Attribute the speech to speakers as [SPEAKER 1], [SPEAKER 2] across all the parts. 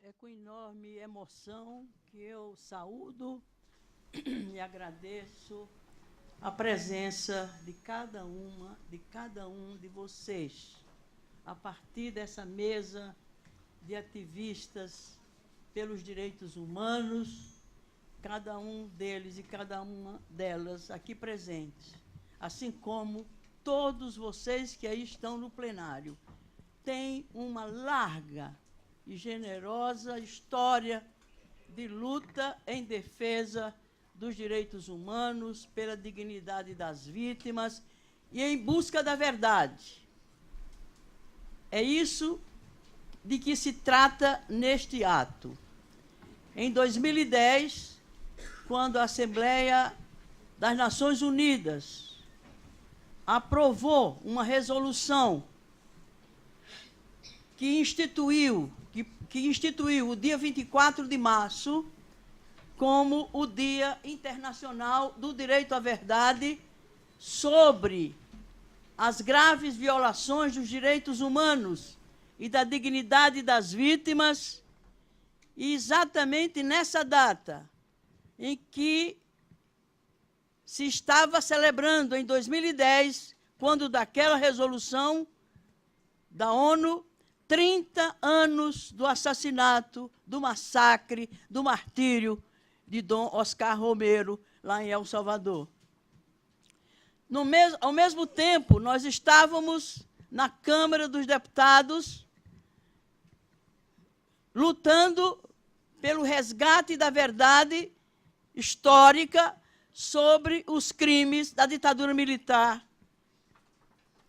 [SPEAKER 1] É com enorme emoção que eu saúdo e agradeço a presença de cada um de vocês, a partir dessa mesa de ativistas pelos direitos humanos, cada um deles e cada uma delas aqui presentes, assim como todos vocês que aí estão no plenário, têm uma larga e generosa história de luta em defesa dos direitos humanos, pela dignidade das vítimas e em busca da verdade. É isso de que se trata neste ato. Em 2010, quando a Assembleia das Nações Unidas aprovou uma resolução que instituiu o dia 24 de março como o Dia Internacional do Direito à Verdade, sobre as graves violações dos direitos humanos e da dignidade das vítimas, e exatamente nessa data em que se estava celebrando, em 2010, quando daquela resolução da ONU, 30 anos do assassinato, do massacre, do martírio de Dom Oscar Romero, lá em El Salvador. Ao mesmo tempo, nós estávamos na Câmara dos Deputados lutando pelo resgate da verdade histórica sobre os crimes da ditadura militar,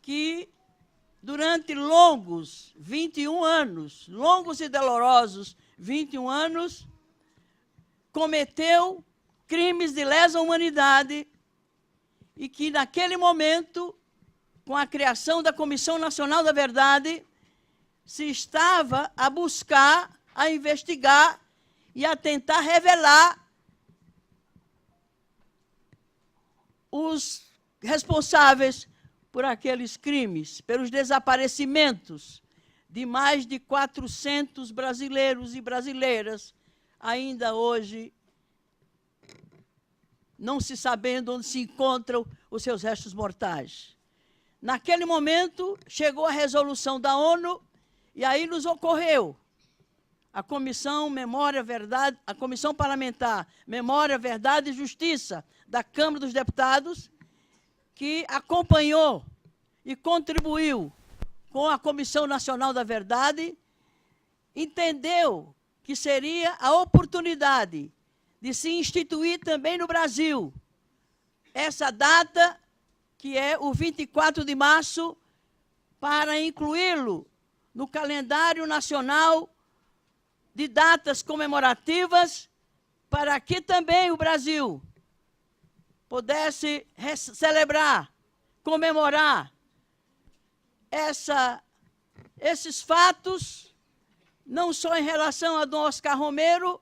[SPEAKER 1] que durante longos 21 anos, longos e dolorosos 21 anos, cometeu crimes de lesa humanidade e que, naquele momento, com a criação da Comissão Nacional da Verdade, se estava a buscar, a investigar e a tentar revelar os responsáveis por aqueles crimes, pelos desaparecimentos de mais de 400 brasileiros e brasileiras, ainda hoje não se sabendo onde se encontram os seus restos mortais. Naquele momento, chegou a resolução da ONU, e aí nos ocorreu a Comissão a Comissão Parlamentar Memória, Verdade e Justiça da Câmara dos Deputados, que acompanhou e contribuiu com a Comissão Nacional da Verdade, entendeu que seria a oportunidade de se instituir também no Brasil essa data, que é o 24 de março, para incluí-lo no calendário nacional de datas comemorativas, para que também o Brasil pudesse celebrar, comemorar esses fatos, não só em relação a Dom Oscar Romero,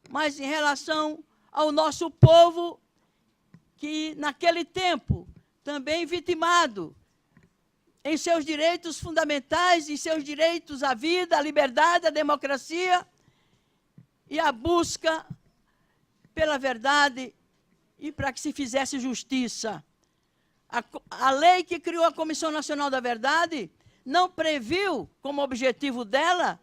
[SPEAKER 1] mas em relação ao nosso povo, que naquele tempo, também vitimado em seus direitos fundamentais, em seus direitos à vida, à liberdade, à democracia e à busca pela verdade e para que se fizesse justiça. A lei que criou a Comissão Nacional da Verdade não previu, como objetivo dela,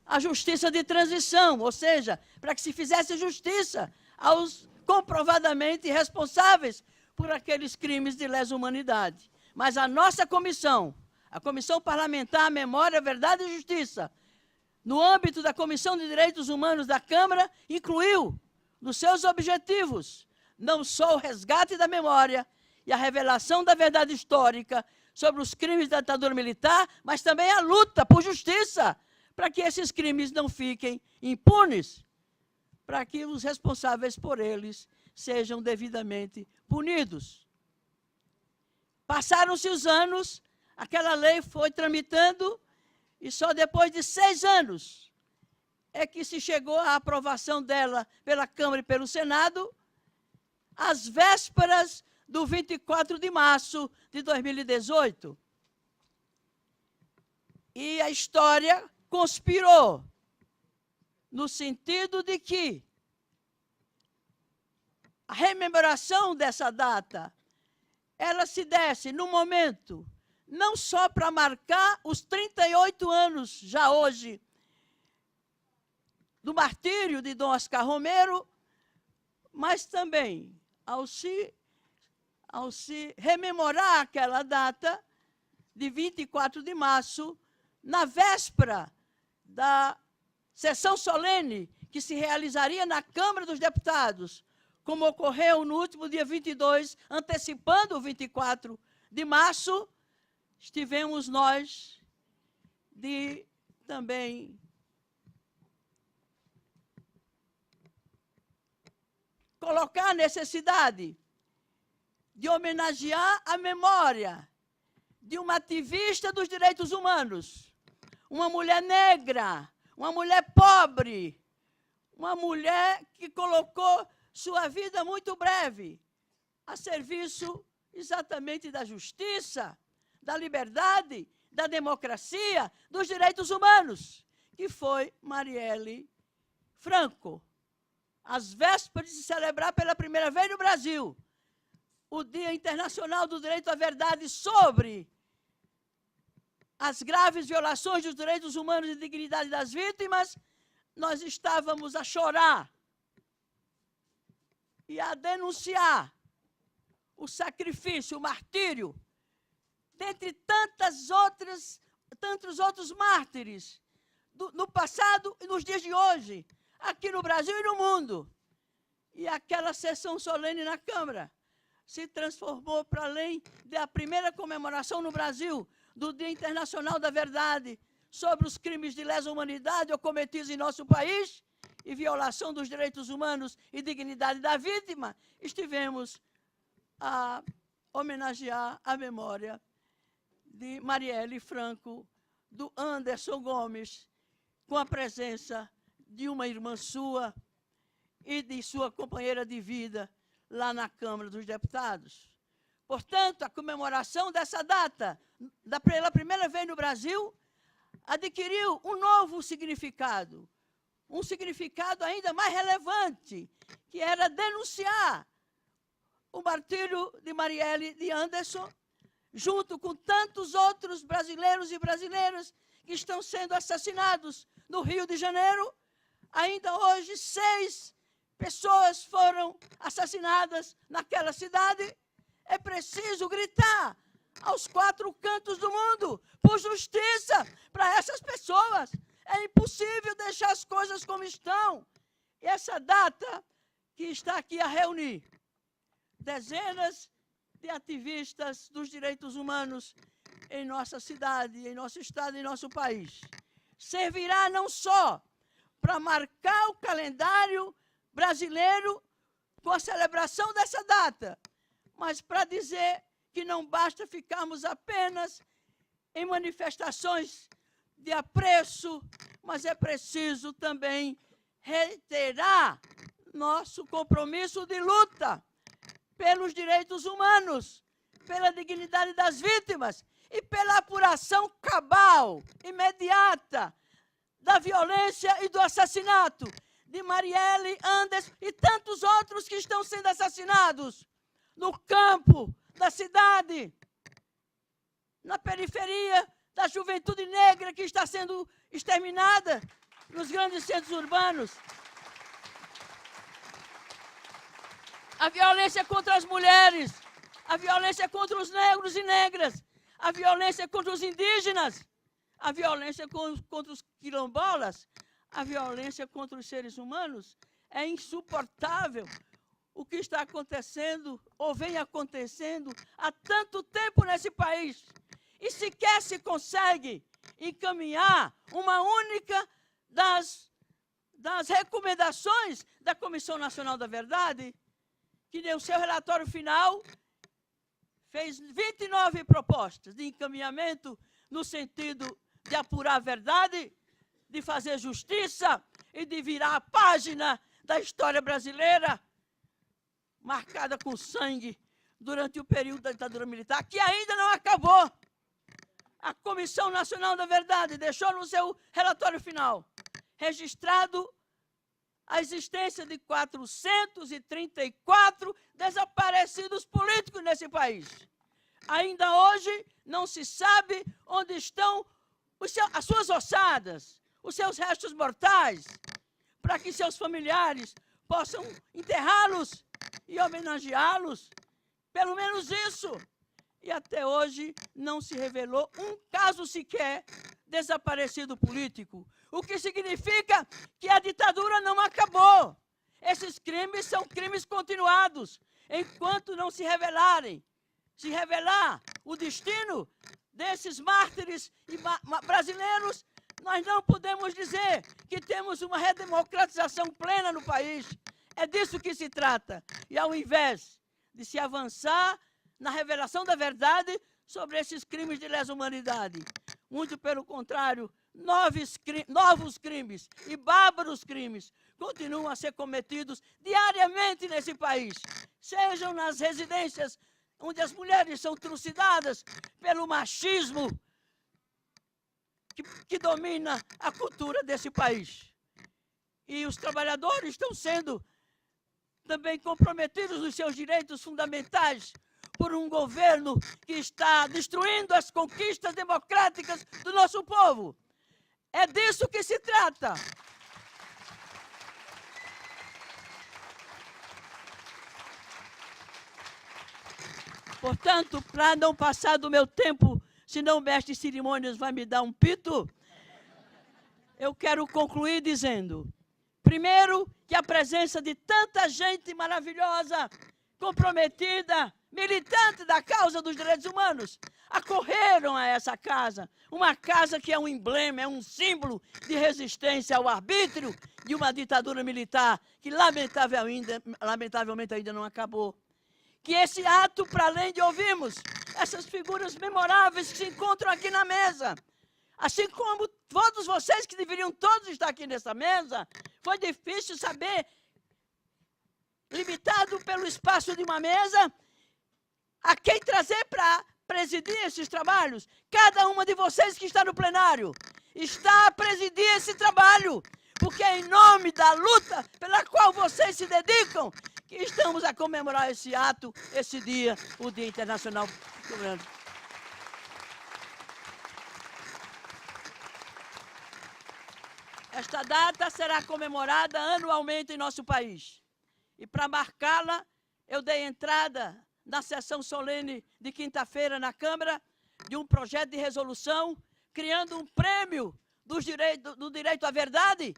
[SPEAKER 1] a justiça de transição, ou seja, para que se fizesse justiça aos comprovadamente responsáveis por aqueles crimes de lesa humanidade. Mas a nossa comissão, a Comissão Parlamentar Memória, Verdade e Justiça, no âmbito da Comissão de Direitos Humanos da Câmara, incluiu nos seus objetivos não só o resgate da memória e a revelação da verdade histórica sobre os crimes da ditadura militar, mas também a luta por justiça, para que esses crimes não fiquem impunes, para que os responsáveis por eles sejam devidamente punidos. Passaram-se os anos, aquela lei foi tramitando, e só depois de 6 anos é que se chegou à aprovação dela pela Câmara e pelo Senado, às vésperas do 24 de março de 2018. E a história conspirou no sentido de que a rememoração dessa data, ela se desse no momento, não só para marcar os 38 anos, já hoje, do martírio de Dom Oscar Romero, mas também, ao se rememorar aquela data, de 24 de março, na véspera da sessão solene que se realizaria na Câmara dos Deputados, como ocorreu no último dia 22, antecipando o 24 de março, estivemos nós de também colocar a necessidade de homenagear a memória de uma ativista dos direitos humanos, uma mulher negra, uma mulher pobre, uma mulher que colocou sua vida muito breve a serviço exatamente da justiça, da liberdade, da democracia, dos direitos humanos, que foi Marielle Franco. Às vésperas de celebrar pela primeira vez no Brasil o Dia Internacional do Direito à Verdade sobre as graves violações dos direitos humanos e dignidade das vítimas, nós estávamos a chorar e a denunciar o sacrifício, o martírio, dentre tantos outros mártires no passado e nos dias de hoje, aqui no Brasil e no mundo. E aquela sessão solene na Câmara se transformou, para além da primeira comemoração no Brasil do Dia Internacional da Verdade sobre os crimes de lesa humanidade cometidos em nosso país e violação dos direitos humanos e dignidade da vítima, estivemos a homenagear a memória de Marielle Franco, do Anderson Gomes, com a presença de uma irmã sua e de sua companheira de vida lá na Câmara dos Deputados. Portanto, a comemoração dessa data, pela primeira vez no Brasil, adquiriu um novo significado, um significado ainda mais relevante, que era denunciar o martírio de Marielle de Anderson, junto com tantos outros brasileiros e brasileiras que estão sendo assassinados no Rio de Janeiro. Ainda hoje, 6 pessoas foram assassinadas naquela cidade. É preciso gritar aos 4 cantos do mundo por justiça para essas pessoas. É impossível deixar as coisas como estão. E essa data que está aqui a reunir dezenas de ativistas dos direitos humanos em nossa cidade, em nosso estado, em nosso país, servirá não só para marcar o calendário brasileiro com a celebração dessa data, mas para dizer que não basta ficarmos apenas em manifestações de apreço, mas é preciso também reiterar nosso compromisso de luta pelos direitos humanos, pela dignidade das vítimas e pela apuração cabal, imediata, da violência e do assassinato de Marielle, Anderson e tantos outros que estão sendo assassinados no campo da cidade, na periferia da juventude negra que está sendo exterminada nos grandes centros urbanos. A violência contra as mulheres, a violência contra os negros e negras, a violência contra os indígenas, a violência contra os quilombolas, a violência contra os seres humanos. É insuportável o que está acontecendo, ou vem acontecendo, há tanto tempo nesse país. E sequer se consegue encaminhar uma única das recomendações da Comissão Nacional da Verdade, que no seu relatório final fez 29 propostas de encaminhamento no sentido de apurar a verdade, de fazer justiça e de virar a página da história brasileira, marcada com sangue durante o período da ditadura militar, que ainda não acabou. A Comissão Nacional da Verdade deixou no seu relatório final registrado a existência de 434 desaparecidos políticos nesse país. Ainda hoje não se sabe onde estão as suas ossadas, os seus restos mortais, para que seus familiares possam enterrá-los e homenageá-los. Pelo menos isso. E até hoje não se revelou um caso sequer desaparecido político, o que significa que a ditadura não acabou. Esses crimes são crimes continuados, enquanto não se revelar o destino desses mártires brasileiros, nós não podemos dizer que temos uma redemocratização plena no país. É disso que se trata. E ao invés de se avançar na revelação da verdade sobre esses crimes de lesa humanidade, muito pelo contrário, novos crimes e bárbaros crimes continuam a ser cometidos diariamente nesse país, sejam nas residências onde as mulheres são trucidadas pelo machismo que domina a cultura desse país. E os trabalhadores estão sendo também comprometidos nos seus direitos fundamentais por um governo que está destruindo as conquistas democráticas do nosso povo. É disso que se trata. Portanto, para não passar do meu tempo, senão o mestre de cerimônias vai me dar um pito, eu quero concluir dizendo, primeiro, que a presença de tanta gente maravilhosa, comprometida, militante da causa dos direitos humanos, acorreram a essa casa, uma casa que é um emblema, é um símbolo de resistência ao arbítrio de uma ditadura militar que lamentavelmente ainda não acabou. Que esse ato, para além de ouvirmos essas figuras memoráveis que se encontram aqui na mesa, assim como todos vocês que deveriam todos estar aqui nessa mesa, foi difícil saber, limitado pelo espaço de uma mesa, a quem trazer para presidir esses trabalhos. Cada uma de vocês que está no plenário está a presidir esse trabalho, porque é em nome da luta pela qual vocês se dedicam que estamos a comemorar esse ato, esse dia, o Dia Internacional do Branco. Esta data será comemorada anualmente em nosso país. E para marcá-la, eu dei entrada na sessão solene de quinta-feira na Câmara de um projeto de resolução criando um prêmio do direito à verdade,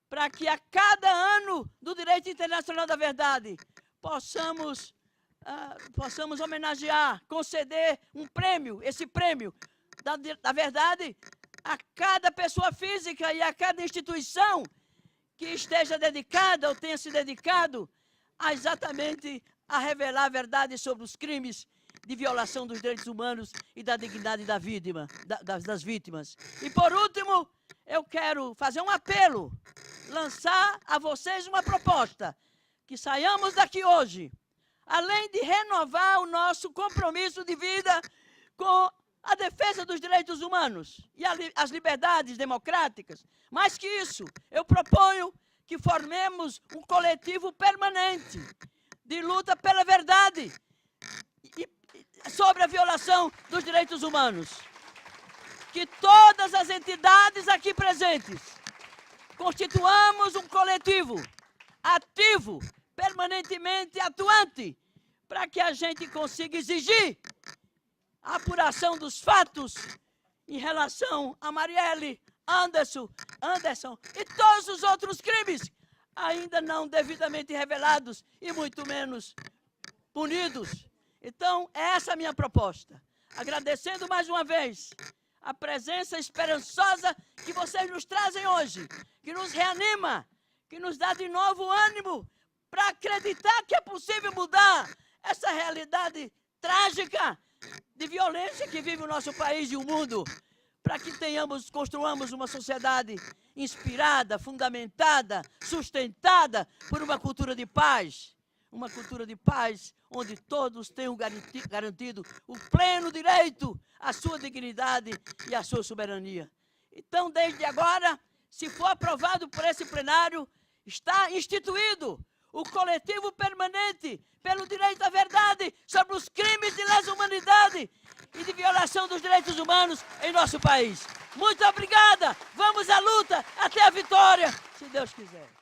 [SPEAKER 1] para que a cada ano do direito internacional da verdade possamos homenagear, conceder um prêmio, esse prêmio da verdade, a cada pessoa física e a cada instituição que esteja dedicada ou tenha se dedicado a exatamente a revelar a verdade sobre os crimes de violação dos direitos humanos e da dignidade da vítima, das vítimas. E, por último, eu quero fazer um apelo, lançar a vocês uma proposta, que saiamos daqui hoje, além de renovar o nosso compromisso de vida com a defesa dos direitos humanos e as liberdades democráticas. Mais que isso, eu proponho que formemos um coletivo permanente de luta pela verdade e sobre a violação dos direitos humanos. Que todas as entidades aqui presentes constituamos um coletivo ativo, permanentemente atuante, para que a gente consiga exigir a apuração dos fatos em relação a Marielle, Anderson e todos os outros crimes ainda não devidamente revelados e muito menos punidos. Então, essa é a minha proposta. Agradecendo mais uma vez a presença esperançosa que vocês nos trazem hoje, que nos reanima, que nos dá de novo ânimo para acreditar que é possível mudar essa realidade trágica de violência que vive o nosso país e o mundo, para que construamos uma sociedade inspirada, fundamentada, sustentada por uma cultura de paz onde todos tenham garantido o pleno direito à sua dignidade e à sua soberania. Então, desde agora, se for aprovado por esse plenário, está instituído o coletivo permanente pelo direito à verdade sobre os crimes de lesa humanidade e de violação dos direitos humanos em nosso país. Muito obrigada. Vamos à luta até a vitória, se Deus quiser.